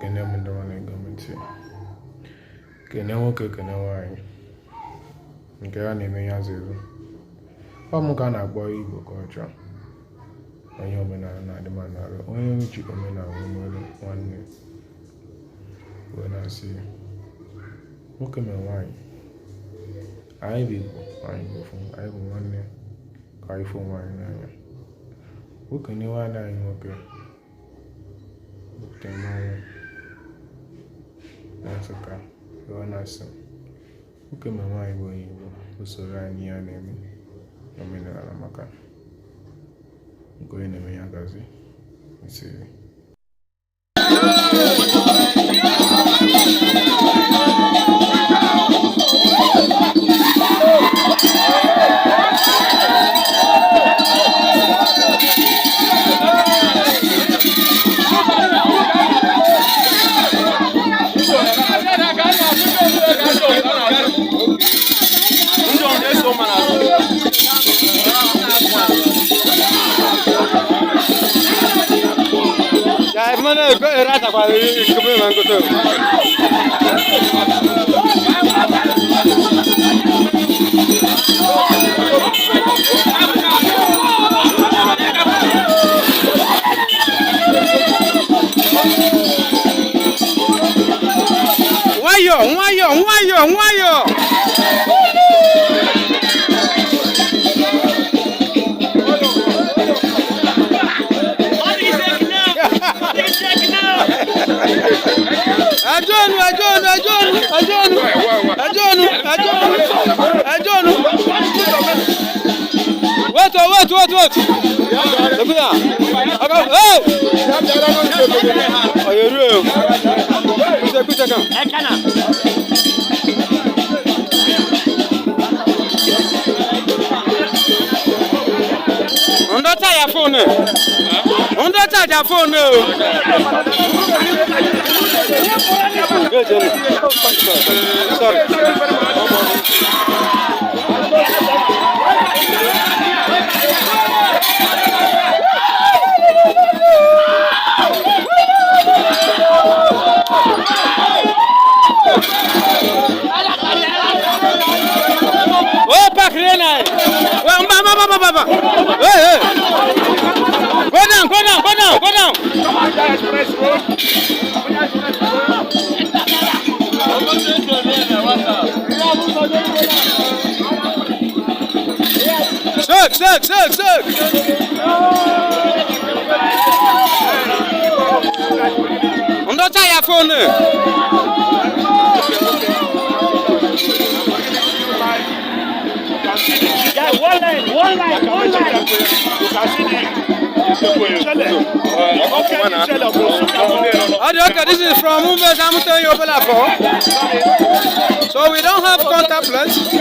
kene m ndị nwanne gọọmenti kene nwoke kene nwaanyị nke ya na-eme ya zero ọ mụ ka a na-akpọ Igbo culture onye omenala na-adị ma n'arụ onye uche omenala nwere nwanne wee na-asị nwoke ma nwaanyị anyị bụ Igbo anyị bụ nwanne ka anyị fụ nwaanyị n'anya nwoke na nwaanyị anyị nwoke temanwụ na Nsụka wee na-asị nwoke ma nwaanyị bụ onye Igbo usoro anyị ya na-eme omenala maka nke onye na-eme ya gazi isiri Rata kwa kebe mangoto. Wayo. Ajonu. Wait. Look here. Hey! Oh, you're real. Kucha come. Don't touch your phone. Don't touch your phone. Sorry. Oh, Pakrena! Baba! Hey! Go down! Look! On doit tailler à fond. One line. Okay, this is from Umbes Hamilton Yobelafo. So we don't have contact lens. We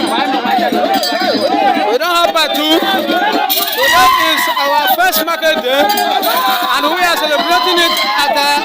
don't have batu. So that is our first market day, and we are celebrating it at